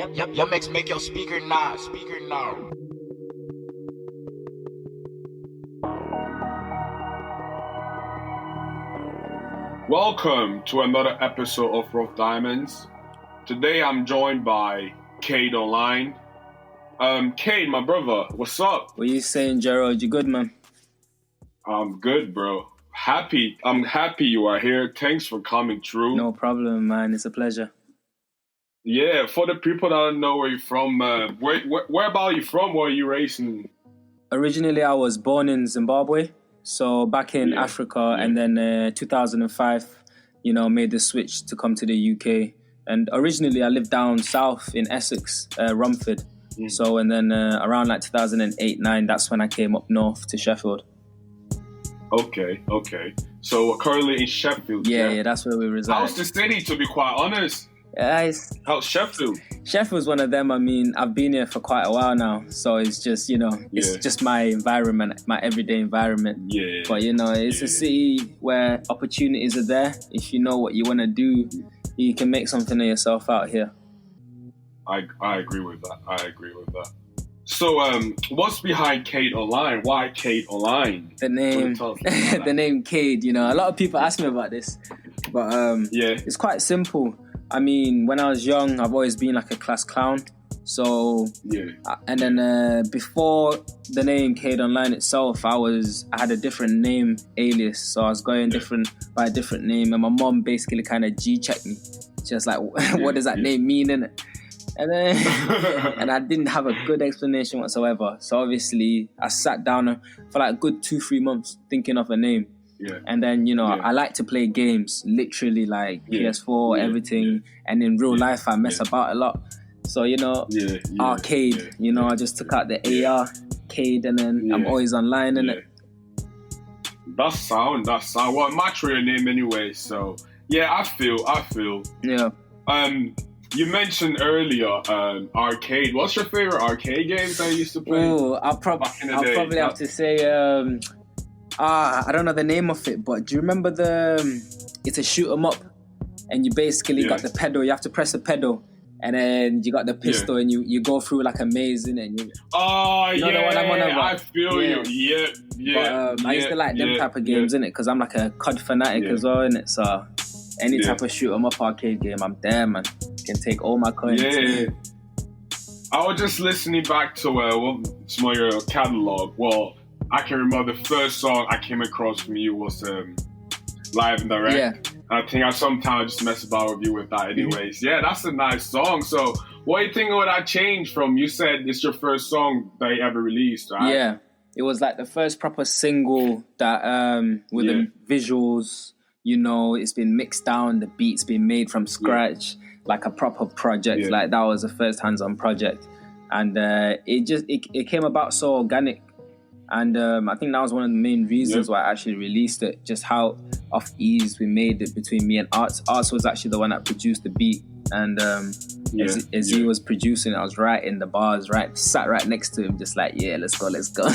Yep, your mix make your speaker nod. Welcome to another episode of Rough Diamonds. Today I'm joined by Caide Online. Caide, my brother, what's up? What you saying, Gerald? You good, man? I'm good, bro. I'm happy you are here. Thanks for coming through. No problem, man. It's a pleasure. Yeah, for the people that don't know where you're from, where about you from? Where are you raised in? Originally, I was born in Zimbabwe, so back in Africa, and then 2005, made the switch to come to the UK. And originally, I lived down south in Essex, Romford. So, and then around like 2008-09, that's when I came up north to Sheffield. Okay. So currently in Sheffield. Yeah, that's where we reside. How's the city, to be quite honest? How's Sheffield? Sheffield's one of them. I mean, I've been here for quite a while now, so it's just, it's just my environment, my everyday environment. Yeah. But, it's a city where opportunities are there. If you know what you want to do, you can make something of yourself out here. I agree with that. So, what's behind Caide Online? Why Caide Online? The name, the name Caide. A lot of people ask me about this, but it's quite simple. I mean, when I was young, I've always been like a class clown. So, and then before the name Caide Online itself, I had a different name alias. So I was going by a different name, and my mom basically kind of G-checked me. She was like, "What does that name mean?" innit? And then, and I didn't have a good explanation whatsoever. So obviously, I sat down for like a good 2-3 months thinking of a name. Yeah. And then, I like to play games, literally like PS4, everything. And in real life, I mess about a lot. So, arcade, I just took out the AR, Caide, and then I'm always online, innit? That's sound. Well, it matched your name anyway. So, I feel. Yeah. You mentioned earlier arcade. What's your favorite arcade games that you used to play? Oh, I'll probably have to say I don't know the name of it, but do you remember it's a shoot 'em up, and you basically got the pedal. You have to press the pedal, and then you got the pistol, and you go through like a maze, and you. Oh you know the one I'm on about? I feel you. Yeah. But I used to like them type of games, innit? Because I'm like a COD fanatic as well, innit? So any type of shoot 'em up arcade game, I'm there, man. Can take all my coins. Yeah. I was just listening back to some of your catalog. Well, I can remember the first song I came across from you was Live and Direct. Yeah. I think I sometimes just mess about with you with that anyways. Yeah, that's a nice song. So what do you think of that change from, you said it's your first song that you ever released, right? Yeah, it was like the first proper single that with the visuals, it's been mixed down, the beats been made from scratch, like a proper project. Like that was the first hands-on project. And it came about so organic. And I think that was one of the main reasons why I actually released it, just how off ease we made it between me and Artz. Artz was actually the one that produced the beat. And as he was producing, I was writing the bars, sat right next to him, just like, let's go.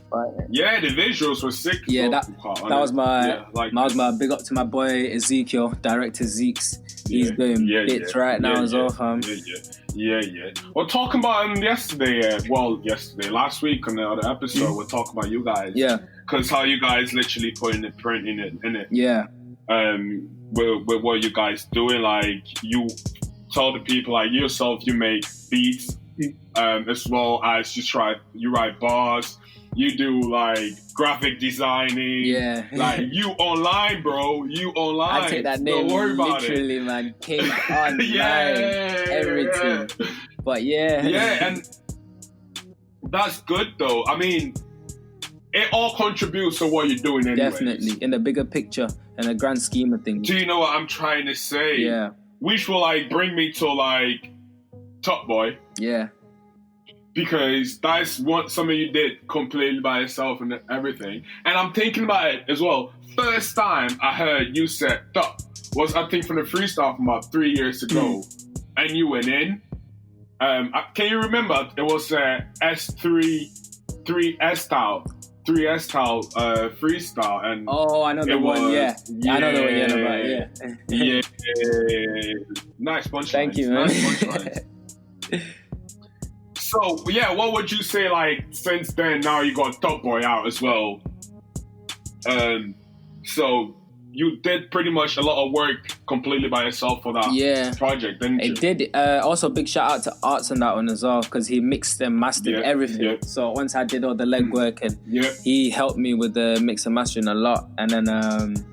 But, the visuals were sick. Yeah, that was my big up to my boy Ezekiel, director Zeeks. He's doing bits right now as well, fam. Yeah. We're talking about last week on the other episode, we're talking about you guys. Yeah. Because how you guys literally putting the print in it. Yeah. With what you guys doing, like you tell the people like yourself, you make beats, as well as you write bars. You do like graphic designing. Yeah. Like you online, bro. You online. I take that name literally, man. Caide Online. Everything. But yeah, and that's good though. I mean, it all contributes to what you're doing anyways. Definitely. In the bigger picture and the grand scheme of things. Do you know what I'm trying to say? Yeah. Which will like bring me to like Top Boy. Yeah. Because that's what some of you did completely by yourself and everything. And I'm thinking about it as well. First time I heard you said "duck" was, I think, from the freestyle from about 3 years ago. And you went in. Can you remember? It was S3 style freestyle. And I know the one. Yeah, I know the one you're about. Yeah. Nice punchline. Thank you, man. So yeah, what would you say? Like since then, now you got Top Boy out as well. So you did pretty much a lot of work completely by yourself for that project, didn't you? It did. Also, big shout out to Artz on that one as well, because he mixed and mastered everything. Yeah. So once I did all the legwork, and he helped me with the mix and mastering a lot. And then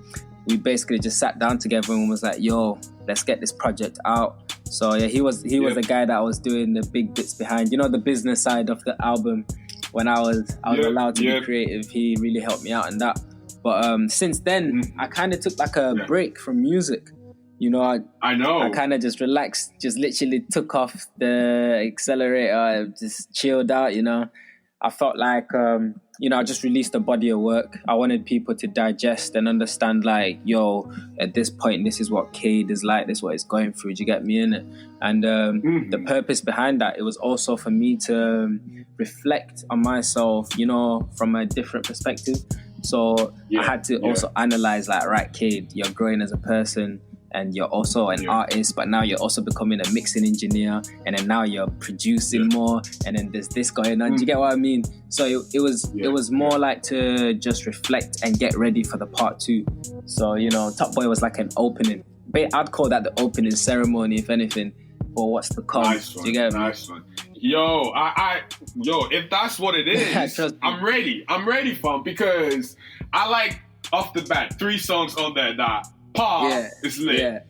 we basically just sat down together and was like, yo, let's get this project out. So yeah, he was the guy that was doing the big bits behind, the business side of the album. When I was allowed to be creative, he really helped me out in that. But since then, I kind of took like a break from music. I know. I kind of just relaxed, just literally took off the accelerator, just chilled out, I felt like, I just released a body of work. I wanted people to digest and understand, like, yo, at this point, this is what Caide is like, this is what it's going through, do you get me in it? And the purpose behind that, it was also for me to reflect on myself, from a different perspective. So I had to also analyze, like, right, Caide, you're growing as a person, and you're also an artist, but now you're also becoming a mixing engineer, and then now you're producing more, and then there's this going on. Do you get what I mean? So it was more like to just reflect and get ready for the part 2. So, Top Boy was like an opening. I'd call that the opening ceremony, if anything, for what's to come. Nice one. Do you get me? Nice one. Yo, if that's what it is, I'm ready. I'm ready, fam, because I like, off the bat, 3 songs on there that is lit.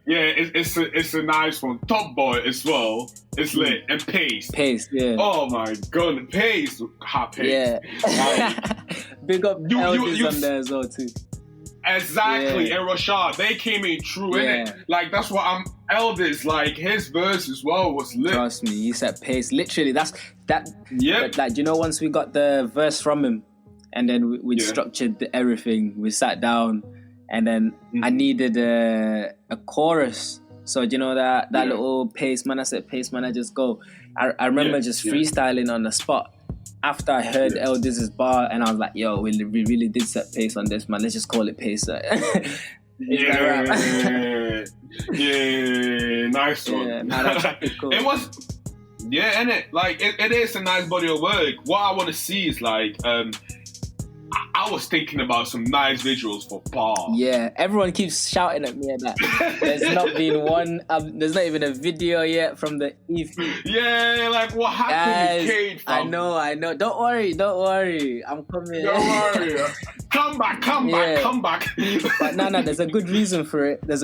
It's a nice one. Top Boy as well. It's lit. And Pace. Oh my god, Pace. Hot Pace. Yeah. Big up Elders on there as well too. Exactly. And Rashad, they came in true, innit? Like, that's what Elders, like, his verse as well was lit. Trust me, you said Pace. Literally, that's that. Yep. Like, once we got the verse from him, and then we structured everything, we sat down, and then I needed a chorus. So, that little Pace, man, I said, Pace, man, I just go. I remember just freestyling on the spot. After I heard Elders' bar, and I was like, yo, we really did set pace on this, man. Let's just call it pace. Yeah, nice one. That's cool. It was, innit? Like, it is a nice body of work. What I want to see is, like, I was thinking about some nice visuals for Paul. Yeah, everyone keeps shouting at me at that. There's not been one, there's not even a video yet from the EP. Yeah, like, what happened to Caide, fam? I know. Don't worry. I'm coming. Don't worry. Come back. But no, there's a good reason for it. Yeah.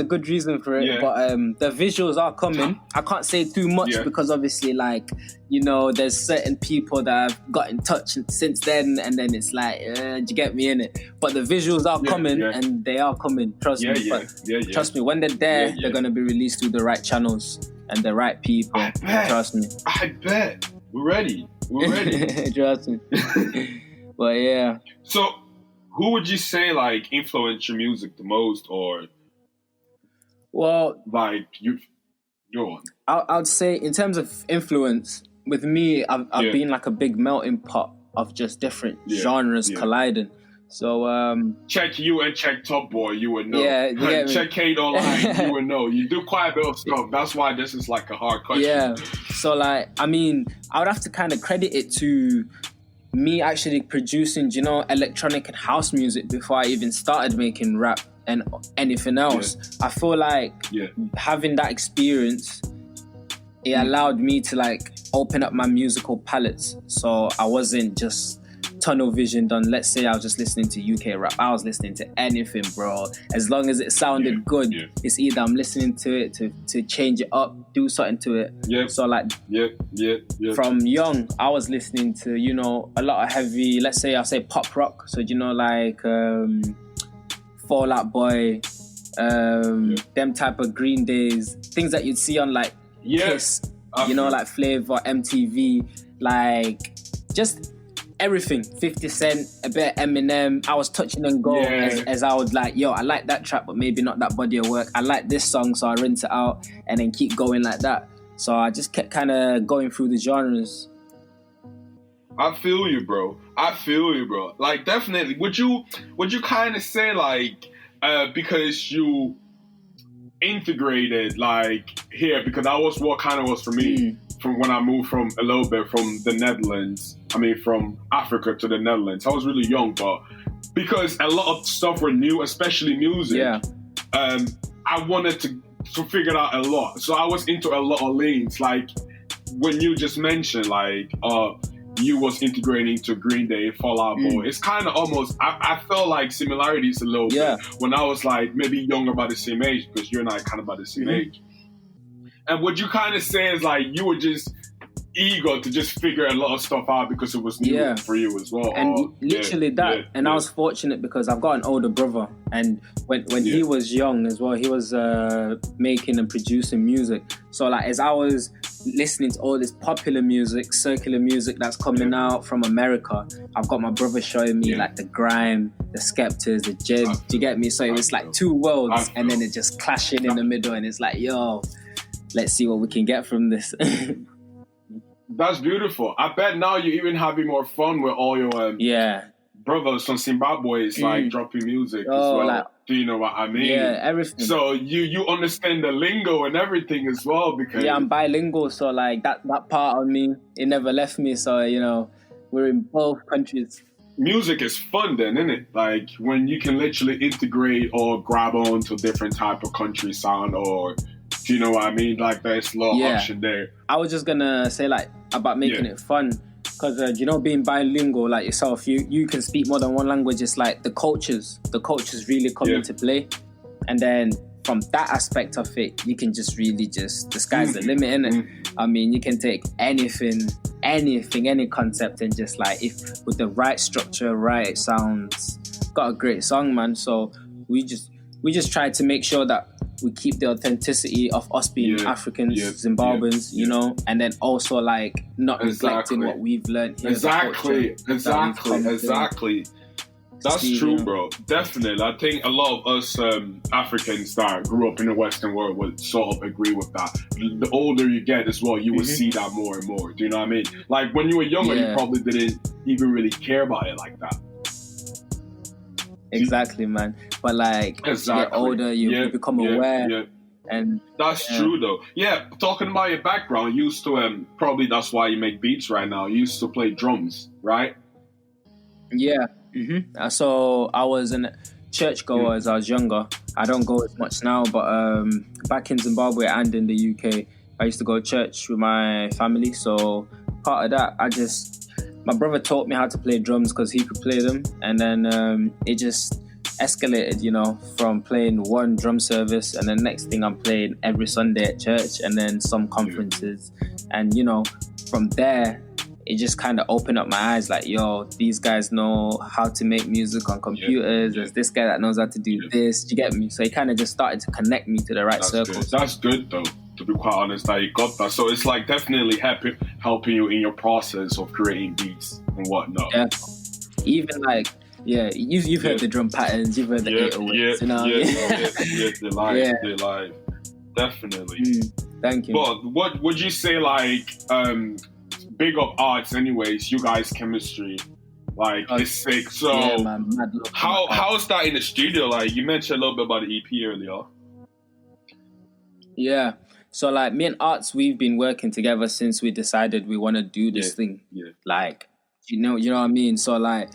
But the visuals are coming. I can't say too much because obviously, like, there's certain people that have got in touch since then, and then it's like, do you get me in it? But the visuals are coming, and they are coming. Trust me. Trust me. When they're there, they're gonna be released through the right channels and the right people. I bet. Trust me. I bet. We're ready. Trust me. But yeah. So, who would you say, like, influenced your music the most, or? Well, like, you go on. I'd say in terms of influence, with me, I've been like a big melting pot of just different genres colliding. So check you and check Top Boy, you would know. Yeah, check Caide Online, you would know. You do quite a bit of stuff. That's why this is like a hard question. Yeah. So, like, I mean, I would have to kind of credit it to me actually producing, electronic and house music before I even started making rap and anything else. I feel like having that experience, it allowed me to, like, open up my musical palettes. So I wasn't just tunnel visioned on, let's say I was just listening to UK rap. I was listening to anything, bro. As long as it sounded good, it's either I'm listening to it to change it up, do something to it. So, like, from young, I was listening to, a lot of heavy, let's say I'll say pop rock. So, like Fall Out Boy, them type of Green Days, things that you'd see on, like, Kiss, like Flavor, MTV, like, just everything. 50 Cent, a bit of Eminem. I was touching and go as I would, like, yo, I like that track, but maybe not that body of work. I like this song, so I rinse it out and then keep going like that. So I just kept kind of going through the genres. I feel you, bro. Like, definitely. Would you kind of say, like, because you integrated like here, because that was what kind of was for me from when I moved from a little bit from the Netherlands. I mean, from Africa to the Netherlands. I was really young, but because a lot of stuff were new, especially music, I wanted to figure out a lot. So I was into a lot of lanes. Like when you just mentioned, like, you was integrating to Green Day, Fall Out Boy. It's kind of almost, I felt like similarities a little bit when I was like maybe younger, about the same age, because you and I are kind of about the same age. And what you kind of say is like you were just eager to just figure a lot of stuff out because it was new for you as well. And literally that. I was fortunate because I've got an older brother, and when he was young as well, he was making and producing music. So like as I was listening to all this popular music, circular music that's coming out from America, I've got my brother showing me like the grime, the Skeptors, the Jibs. Do you get me? So it was like two worlds, and then it just clashing in the middle, and it's like, yo, let's see what we can get from this. That's beautiful. I bet now you're even having more fun with all your brothers from Zimbabwe, like dropping music as well. Like, do you know what I mean? Yeah, everything. So you understand the lingo and everything as well, because I'm bilingual, so like that part of me, it never left me. So you know, we're in both countries. Music is fun then, isn't it? Like when you can literally integrate or grab on to different type of country sound, or do you know what I mean? Like there's a lot of option there. I was just gonna say like about making it fun, because you know, being bilingual like yourself, you can speak more than one language. It's like the cultures really come into play, and then from that aspect of it, you can just really the sky's the limit, innit? I mean, you can take anything, any concept, and just like, if with the right structure, right sounds, got a great song, man. So we just try to make sure that we keep the authenticity of us being Africans, Zimbabweans, you know, and then also like not neglecting what we've learned here. Exactly. That's true, bro. Definitely. I think a lot of us Africans that grew up in the Western world would sort of agree with that. The older you get as well, you will see that more and more. Do you know what I mean? Like when you were younger, you probably didn't even really care about it like that. Exactly, man. But like, as you get older, you become aware. And that's true, though. Yeah, talking about your background, you used to probably that's why you make beats right now. You used to play drums, right? Yeah. So I was a churchgoer as I was younger. I don't go as much now, but back in Zimbabwe and in the UK, I used to go to church with my family. So part of that, my brother taught me how to play drums because he could play them, and then it just escalated, you know, from playing one drum service, and then next thing I'm playing every Sunday at church, and then some conferences, and you know, from there it just kind of opened up my eyes, like, yo, these guys know how to make music on computers. There's this guy that knows how to do this. Do you get me? So he kind of just started to connect me to the right circles. That's good though, to be quite honest, that you got that. So it's like definitely helping you in your process of creating beats and whatnot. Yeah. Even like, you've heard the drum patterns, you've heard the 808s, you know what I mean? They're live. Definitely. Thank you. But what would you say, like, big up Artz anyways, you guys' chemistry, like, it's sick. So man, how's that in the studio? Like, you mentioned a little bit about the EP earlier. Yeah. So like me and Artz, we've been working together since we decided we want to do this thing. Yeah. Like, you know what I mean? So like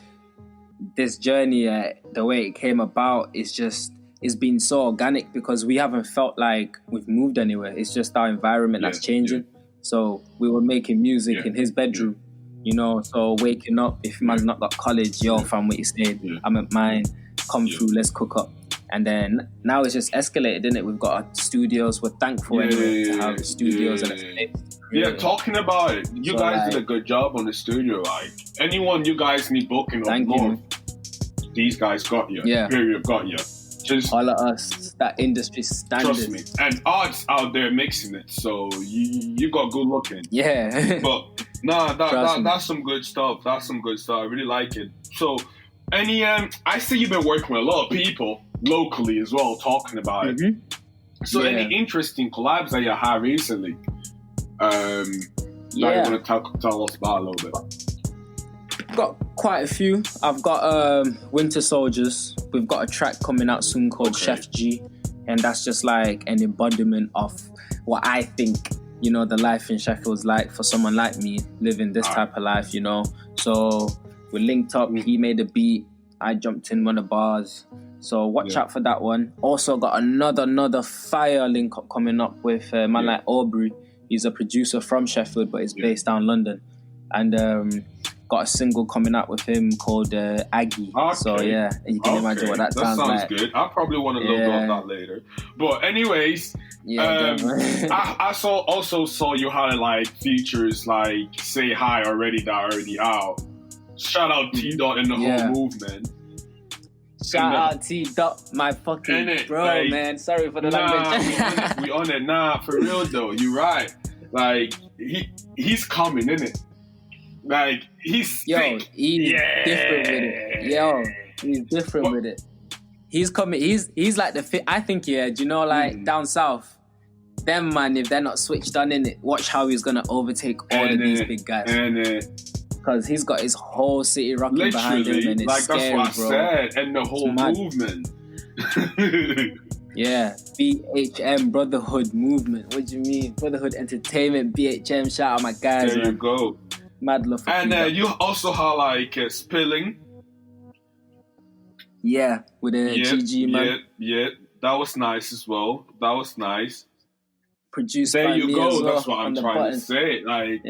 this journey, the way it came about, it's been so organic because we haven't felt like we've moved anywhere. It's just our environment that's changing. So we were making music in his bedroom, you know, so waking up, if man's not got college, yo fam, what you saying? I'm at mine, come through, let's cook up. And then now it's just escalated, isn't it? We've got our studios. We're thankful to have studios and a space. Yeah, talking about it, you guys did a good job on the studio. Like, anyone you guys need booking up north, these guys got you. Yeah. Period, got you. Just all of us, that industry standard. Trust me. And Artz out there mixing it, so you got good looking. Yeah. But that's some good stuff. That's some good stuff. I really like it. So any I see you've been working with a lot of people locally as well, talking about it. So any interesting collabs that you had recently? That you want to tell us about a little bit? Got quite a few. I've got Winter Soldiers. We've got a track coming out soon called Chef G. And that's just like an embodiment of what I think, you know, the life in Sheffield's like for someone like me living this type of life, you know. So we linked up, he made a beat, I jumped in one of the bars. So watch out for that one. Also got another fire link up coming up with a man like Aubrey. He's a producer from Sheffield, but he's based down London. And got a single coming out with him called Aggie. Okay. So yeah, you can imagine what that sounds like. That sounds good. I probably want to load up that later. But anyways, I also saw you had like features like Say Hi already out. Shout out T-Dot and the whole movement. Shout out T-Dot, my fucking bro, like, man. Sorry for the language. We on it. Nah, for real though. You're right. Like, he's coming, innit? Like, he's sick. He's different with it. He's different with it. He's coming. He's like I think, do you know, like, down south, them, man, if they're not switched on in it, watch how he's going to overtake all of these big guys. Because he's got his whole city rocking behind him, and it's like, scary, that's what I said, and the whole movement. Yeah, BHM Brotherhood Movement. What do you mean? Brotherhood Entertainment, BHM. Shout out my guys. There you go. Mad love for and you also have like Spilling. Yeah, with a GG man. Yeah, that was nice as well. That was nice. Produced there by you me go. as well. That's what I'm trying to say. Like,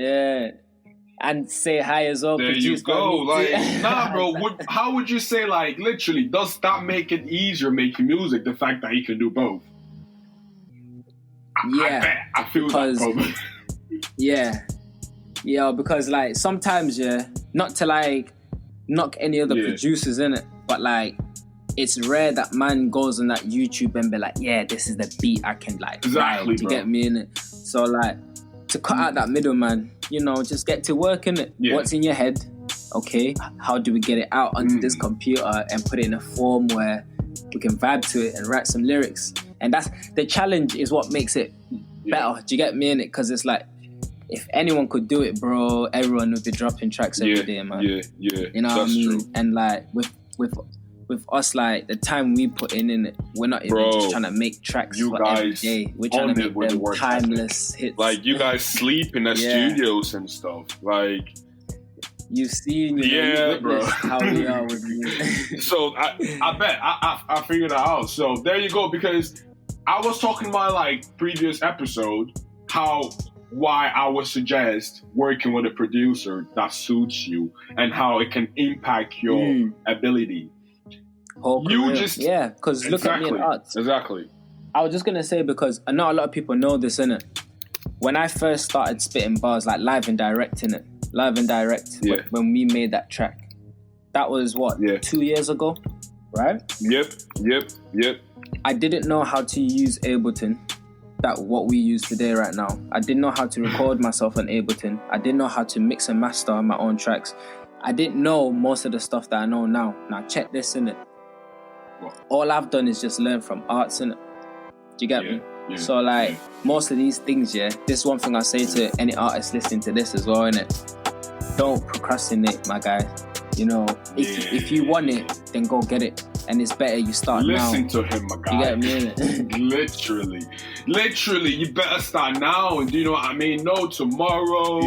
and Say Hi as well. There you go. Like, nah, bro. How would you say, like, literally, does that make it easier making music? The fact that he can do both. I feel that problem. Yeah, because like sometimes, not to like knock any other producers in it, but like it's rare that man goes on that YouTube and be like, this is the beat I can like exactly, to get me in it. So like to cut out that middleman, you know, just get to work in it. What's in your head? Okay, how do we get it out onto this computer and put it in a form where we can vibe to it and write some lyrics? And that's the challenge, is what makes it better. Do you get me in it? Because it's like, if anyone could do it, bro, everyone would be dropping tracks every day, man. Yeah. You know what I mean? True. And like with us, like the time we put in it, we're not even just trying to make tracks for every day. We're trying to make them timeless hits. Like, you guys sleep in the studios and stuff. Like, you've seen, bro, how we are with music. So I bet I figured that out. So there you go. Because I was talking about like previous episode why I would suggest working with a producer that suits you and how it can impact your ability. Because look at me in Artz. Exactly. I was just gonna say, because I know a lot of people know this, innit? When I first started spitting bars, like live and direct, when we made that track, that was 2 years ago, right? Yep. I didn't know how to use Ableton. What we use today right now. I didn't know how to record myself on Ableton. I didn't know how to mix and master on my own tracks. I didn't know most of the stuff that I know now. Now check this, innit? All I've done is just learn from Artz, innit? Do you get me? Yeah, so like most of these things, this is one thing I say to any artist listening to this as well, innit? Don't procrastinate, my guy. You know, if you want it, then go get it. And it's better you start now. Listen to him, my guy. You get me, innit? Literally, you better start now. And do you know what I mean? No tomorrow,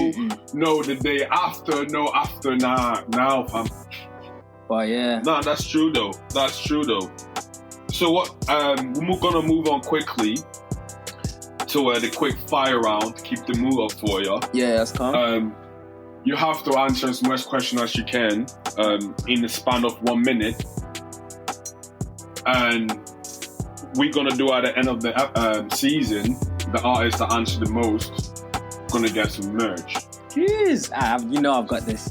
no the day after, no after, now, fam. But yeah. Nah, that's true though. So what? We're gonna move on quickly to the quick fire round. Keep the mood up for you. Yeah, that's calm. You have to answer as much questions as you can in the span of 1 minute. And we're going to do at the end of the season, the artist that answered the most going to get some merch. Jeez. You know I've got this.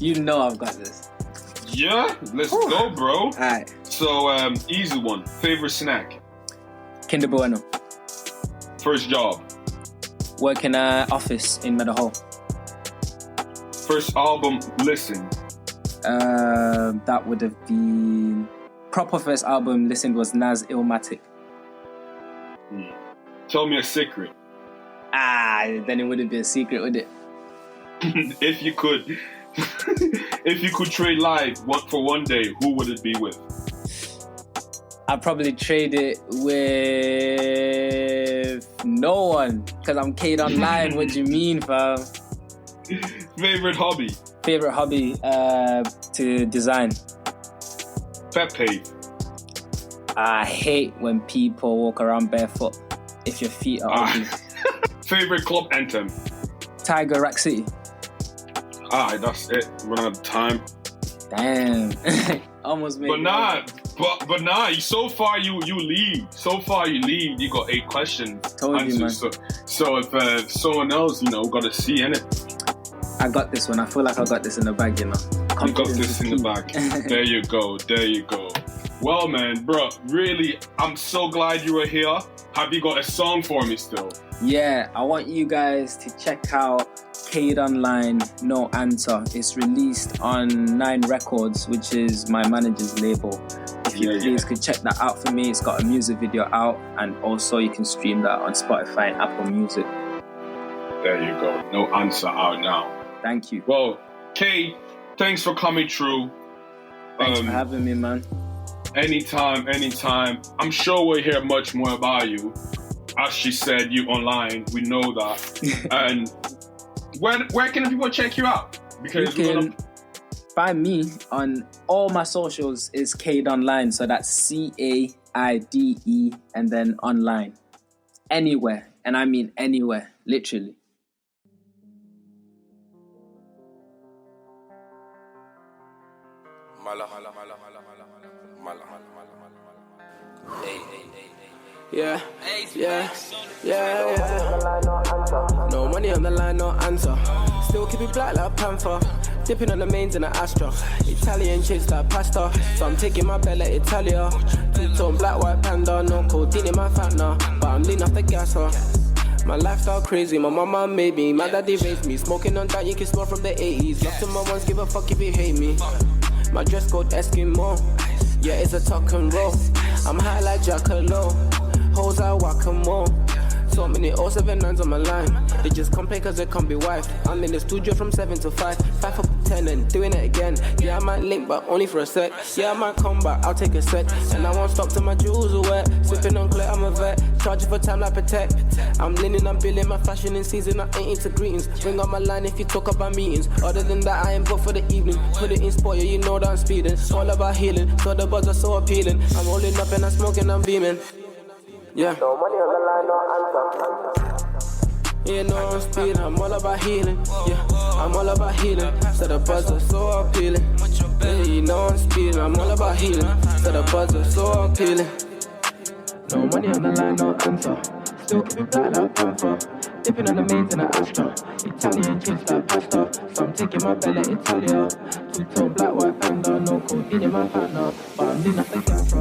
Yeah, let's go, bro. All right. So, easy one. Favorite snack? Kinder Bueno. First job? Work in an office in Meadow. First album listened? That would have been... Proper first album listened was Nas Illmatic. Tell me a secret. Then it wouldn't be a secret, would it? If you could trade life for one day, who would it be with? I'd probably trade it with no one, because I'm Caide Online. What do you mean, fam? Favorite hobby? Favorite hobby, to design. Pet peeve? I hate when people walk around barefoot if your feet are ugly. Favorite club anthem? Tiger Rack City. That's it. Run out of time. Damn. Almost made But nah, so far you lead. So far you lead. You got 8 questions. Told you, man. So if someone else, got to see in it. I got this one. I feel like I got this in the bag, You got this in the bag. There you go. Well, man, bro, really, I'm so glad you were here. Have you got a song for me still? Yeah, I want you guys to check out Caide Online, No Answer. It's released on 9 Records, which is my manager's label. If you please could check that out for me. It's got a music video out, and also you can stream that on Spotify and Apple Music. There you go. No Answer out now. Thank you. Well, Caide, thanks for coming through. Thanks for having me, man. Anytime. I'm sure we'll hear much more about you. As she said, you online. We know that. And where can people check you out? Because you can find me on all my socials is Caide Online. So that's CAIDE and then online. Anywhere. And I mean anywhere. Literally. Yeah. No money on the line, no answer. Still keep it black like Panther. Dipping on the mains in the Astra. Italian chicks like pasta. So I'm taking my bed like Italia. Two-tone black, white panda. No codeine in my fat now. But I'm lean off the gas, My lifestyle crazy, my mama made me. My daddy raised me. Smoking on that, you can smell from the 80s. Lost to my ones, give a fuck if you hate me. My dress code Eskimo. Yeah, it's a tuck and roll. I'm high like Jackalow. Hoes I whack-a-mole. So many 079s on my line. They just come play cause they can't be wife. I'm in the studio from 7 to 5. 5 up to 10 and doing it again. Yeah, I might link but only for a sec. Yeah, I might come back, I'll take a sec. And I won't stop till my jewels are wet. Sipping on clear, I'm a vet. Charging for time like Protect. I'm leaning, I'm building my fashion in season. I ain't into greetings. Bring up my line if you talk about meetings. Other than that, I ain't booked for the evening. Put it in sport, yeah, you know that I'm speeding. All about healing, so the buzz are so appealing. I'm rolling up and I'm smoking, I'm beaming. Yeah. No money on the line, no answer. Yeah, no, I'm speeding. I'm all about healing. Yeah, I'm all about healing. So the buzz are so appealing. Yeah, you know I'm speeding. I'm all about healing. So the buzz are so appealing. No money on the line, no answer. Still keep it black like Panther. Dipping on the mains in the Astra. Italian chicks like pasta. So I'm taking my bed like Italia. Two-tone black, white panda. No codeine in my fat now. But I'm lean off the gas,